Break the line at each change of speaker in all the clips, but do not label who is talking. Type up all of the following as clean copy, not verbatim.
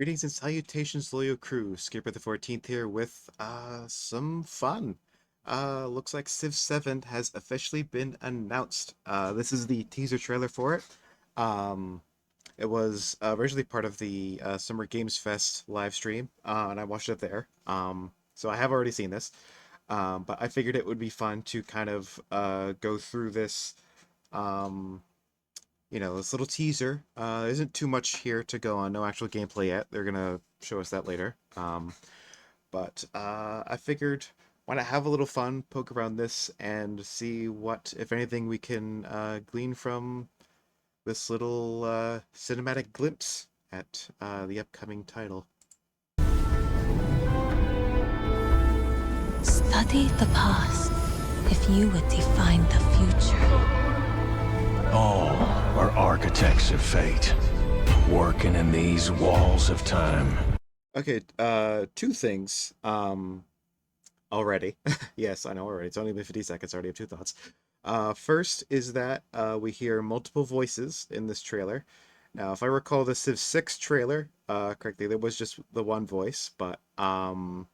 Greetings and salutations, loyal crew. Skipper the 14th here with some fun. Looks like Civ 7 has officially been announced. This is the teaser trailer for it. It was originally part of the Summer Games Fest live stream, and I watched it there. So I have already seen this, but I figured it would be fun to kind of go through this. This little teaser. There isn't too much here to go on. No actual gameplay yet. They're gonna show us that later. But I figured why not have a little fun, poke around this, and see what, if anything, we can glean from this little cinematic glimpse at the upcoming title.
Study the past if you would define the future.
All are architects of fate, working in these walls of time.
Okay, two things already. Yes, I know already. It's only been 50 seconds. I already have two thoughts. First is that we hear multiple voices in this trailer. Now, if I recall the Civ 6 trailer correctly, there was just the one voice, but I'm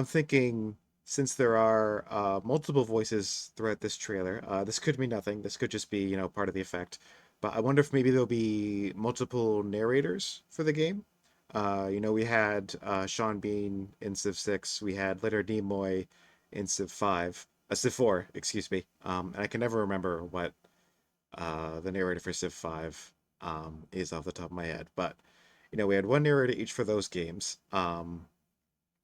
thinking since there are multiple voices throughout this trailer, this could mean nothing. This could just be, part of the effect. But I wonder if maybe there'll be multiple narrators for the game. We had Sean Bean in Civ 6. We had Leonard Nimoy in Civ 5. Civ 4, excuse me. And I can never remember what the narrator for Civ 5 is off the top of my head. But, we had one narrator each for those games.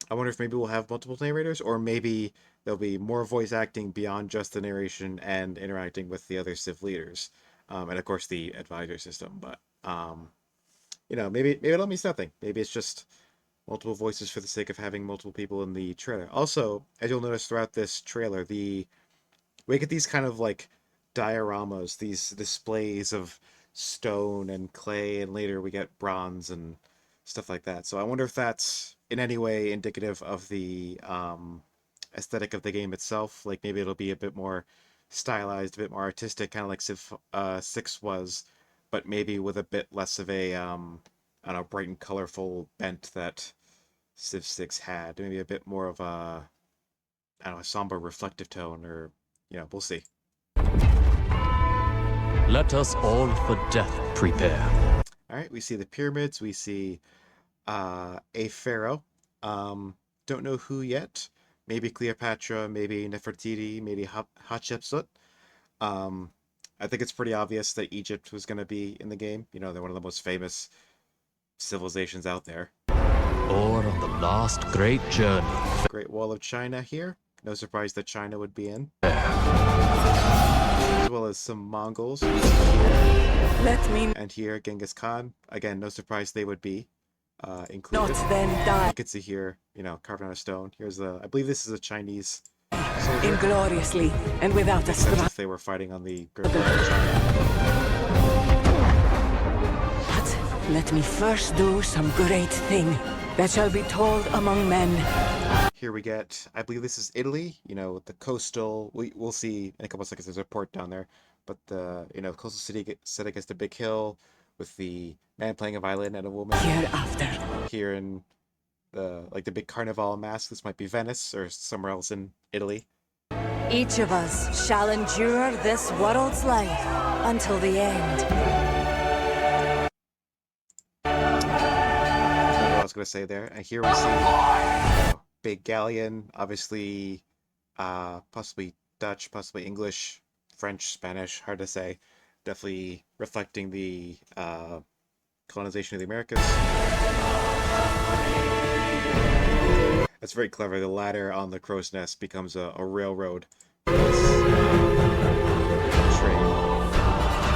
I wonder if maybe we'll have multiple narrators, or maybe there'll be more voice acting beyond just the narration and interacting with the other Civ leaders, and of course the advisor system. But maybe it'll mean nothing. Maybe it's just multiple voices for the sake of having multiple people in the trailer. Also, as you'll notice throughout this trailer, we get these kind of like dioramas, these displays of stone and clay, and later we get bronze and stuff like that. So I wonder if that's in any way indicative of the aesthetic of the game itself. Like maybe it'll be a bit more stylized, a bit more artistic, kind of like Civ 6 was, but maybe with a bit less of a I don't know, bright and colorful bent that Civ 6 had. Maybe a bit more of a, I don't know, a somber, reflective tone, or we'll see.
Let us all for death prepare.
All right, we see the pyramids. We see a pharaoh. Don't know who yet. Maybe Cleopatra, maybe Nefertiti, maybe Hatshepsut. I think it's pretty obvious that Egypt was going to be in the game. They're one of the most famous civilizations out there.
Or on the last great journey.
Great Wall of China here. No surprise that China would be in. As well as some Mongols. And here, Genghis Khan. Again, no surprise they would be included.
Not then die.
You can see here, carved out of stone. Here's I believe this is a Chinese soldier.
Ingloriously and without a
As
struggle.
if they were fighting on the Great Wall of China.
But let me first do some great thing that shall be told among men.
Here we get, I believe this is Italy, the coastal, we'll see in a couple of seconds, there's a port down there, but the, coastal city set against a big hill with the man playing a violin and a woman.
Hereafter.
Here in the big carnival mask, this might be Venice or somewhere else in Italy.
Each of us shall endure this world's life until the end.
What I was going to say there. And here we see big galleon, obviously possibly Dutch, possibly English, French, Spanish, hard to say. Definitely reflecting the colonization of the Americas. That's very clever. The ladder on the crow's nest becomes a railroad. Train.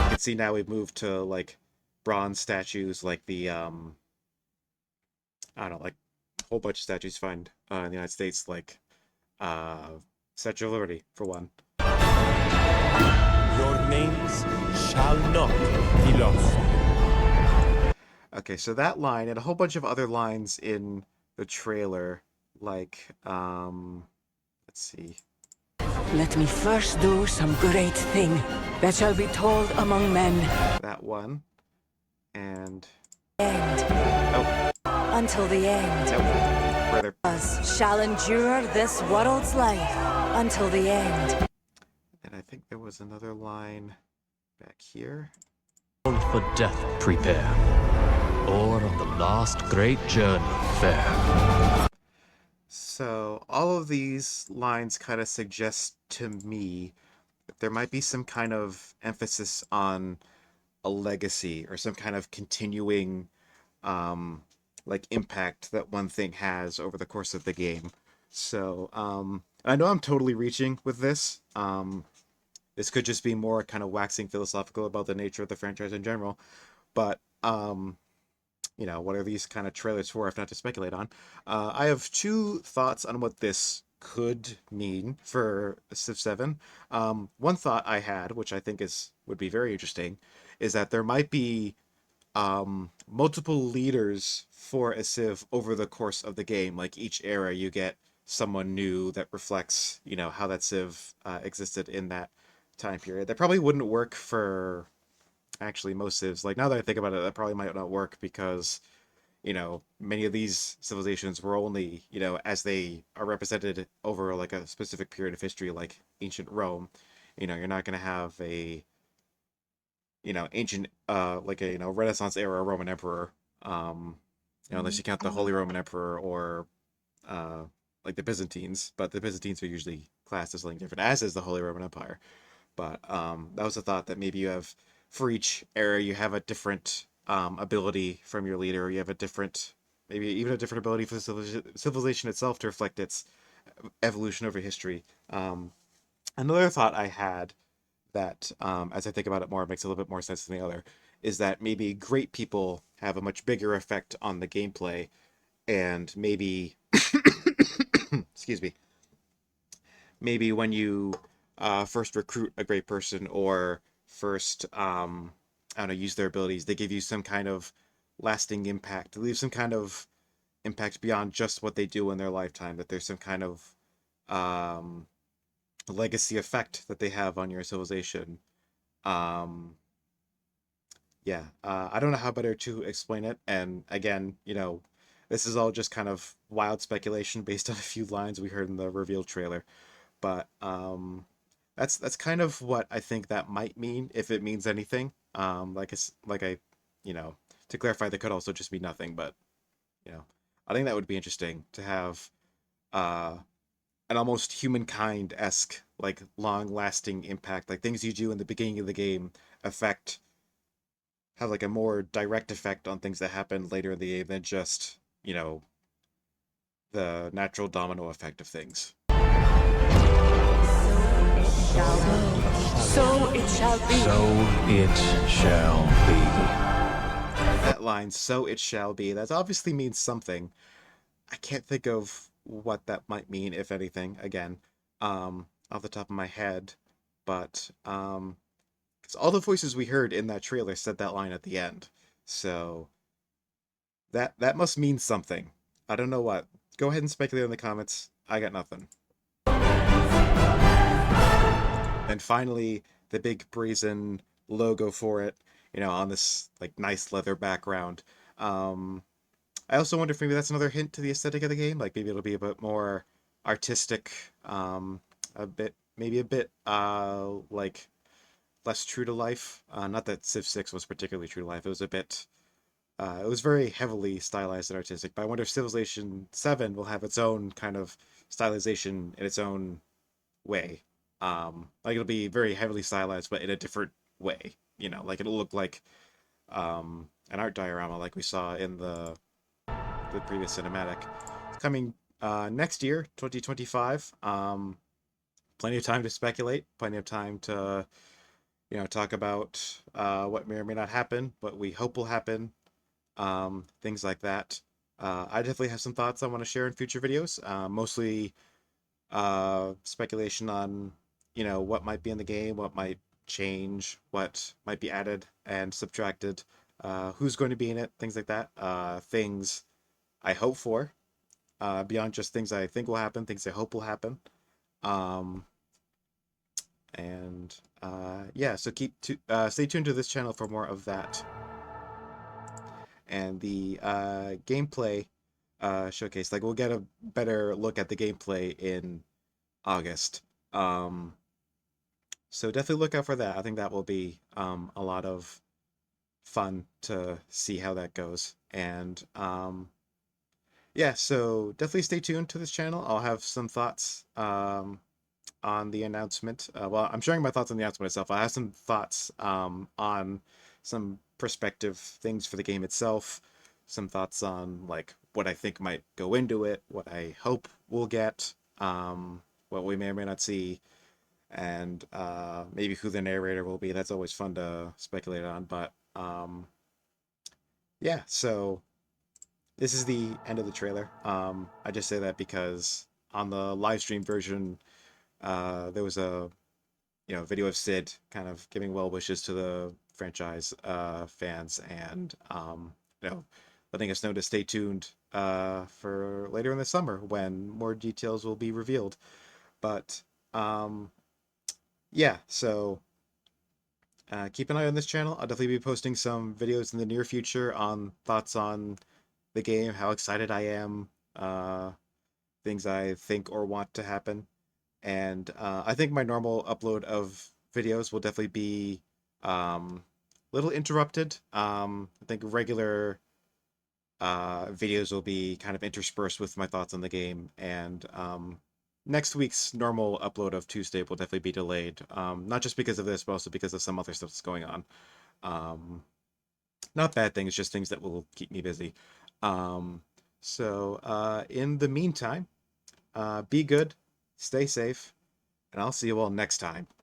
You can see now we've moved to like bronze statues, like the I don't know, like a whole bunch of statues you find in the United States, like Statue of Liberty for one.
Your names shall not be lost.
Okay, so that line and a whole bunch of other lines in the trailer, like let's see.
Let me first do some great thing that shall be told among men.
That one. And
end.
Oh,
Until the end.
no. Further.
Us shall endure this world's life. Until the end.
And I think there was another line back here.
All for death prepare, or on the last great journey fare.
So all of these lines kind of suggest to me that there might be some kind of emphasis on a legacy or some kind of continuing like impact that one thing has over the course of the game. So I know I'm totally reaching with this. This could just be more kind of waxing philosophical about the nature of the franchise in general, but you know, what are these kind of trailers for if not to speculate on? I have two thoughts on what this could mean for Civ 7. One thought I had, which I think would be very interesting, is that there might be multiple leaders for a Civ over the course of the game. Like each era, you get someone new that reflects, you know, how that Civ existed in that time period. That probably wouldn't work for actually most civs. Like now that I think about it, that probably might not work because, you know, many of these civilizations were only, you know, as they are represented over like a specific period of history, like ancient Rome. You know, you're not going to have a, you know, ancient like a, you know, Renaissance era Roman emperor, you know, unless you count the Holy Roman Emperor or like the Byzantines. But the Byzantines are usually classed as something different, as is the Holy Roman Empire. But that was a thought, that maybe you have, for each era, you have a different ability from your leader. Or you have a different, maybe even a different ability for the civilization itself to reflect its evolution over history. Another thought I had that, as I think about it more, it makes a little bit more sense than the other, is that maybe great people have a much bigger effect on the gameplay, and maybe, excuse me, maybe when you first recruit a great person or first, I don't know, use their abilities, they give you some kind of lasting impact, leave some kind of impact beyond just what they do in their lifetime, that there's some kind of legacy effect that they have on your civilization. Yeah, I don't know how better to explain it. And again, you know, this is all just kind of wild speculation based on a few lines we heard in the reveal trailer. But that's kind of what I think that might mean, if it means anything. Like I, you know, to clarify, that could also just be nothing. But you know, I think that would be interesting to have an almost humankind-esque, like long-lasting impact, like things you do in the beginning of the game have like a more direct effect on things that happen later in the game than just, you know, the natural domino effect of things.
So it shall be.
So it shall be.
That line, "so it shall be," that obviously means something. I can't think of what that might mean, if anything, again, off the top of my head. But because all the voices we heard in that trailer said that line at the end, so that must mean something. I don't know what. Go ahead and speculate in the comments. I got nothing. And finally, the big brazen logo for it, you know, on this like nice leather background. I also wonder if maybe that's another hint to the aesthetic of the game. Like maybe it'll be a bit more artistic, maybe a bit like less true to life. Not that Civ 6 was particularly true to life. It was a bit, it was very heavily stylized and artistic. But I wonder if Civilization 7 will have its own kind of stylization in its own way. Like it'll be very heavily stylized, but in a different way. You know, like it'll look like an art diorama, like we saw in the previous cinematic. It's coming next year, 2025. Plenty of time to speculate. Plenty of time to, you know, talk about what may or may not happen, what we hope will happen, things like that. I definitely have some thoughts I want to share in future videos. Mostly speculation on, you know, what might be in the game, what might change, what might be added and subtracted, who's going to be in it, things like that. Things I hope for, beyond just things I think will happen, things I hope will happen. Yeah, so stay tuned to this channel for more of that. and the gameplay showcase. Like we'll get a better look at the gameplay in August. So definitely look out for that. I think that will be a lot of fun to see how that goes. And yeah, so definitely stay tuned to this channel. I'll have some thoughts on the announcement. Well, I'm sharing my thoughts on the announcement itself. I have some thoughts on some perspective things for the game itself, some thoughts on like what I think might go into it, what I hope we'll get, what we may or may not see, and maybe who the narrator will be. That's always fun to speculate on, but yeah, so this is the end of the trailer. I just say that because on the live stream version, there was a video of Sid kind of giving well wishes to the franchise fans, and letting us know to stay tuned for later in the summer when more details will be revealed. But yeah, so keep an eye on this channel. I'll definitely be posting some videos in the near future on thoughts on the game, how excited I am, things I think or want to happen. And I think my normal upload of videos will definitely be a little interrupted. I think regular videos will be kind of interspersed with my thoughts on the game, and next week's normal upload of Tuesday will definitely be delayed. Not just because of this, but also because of some other stuff that's going on. Not bad things, just things that will keep me busy. So in the meantime, be good, stay safe, and I'll see you all next time.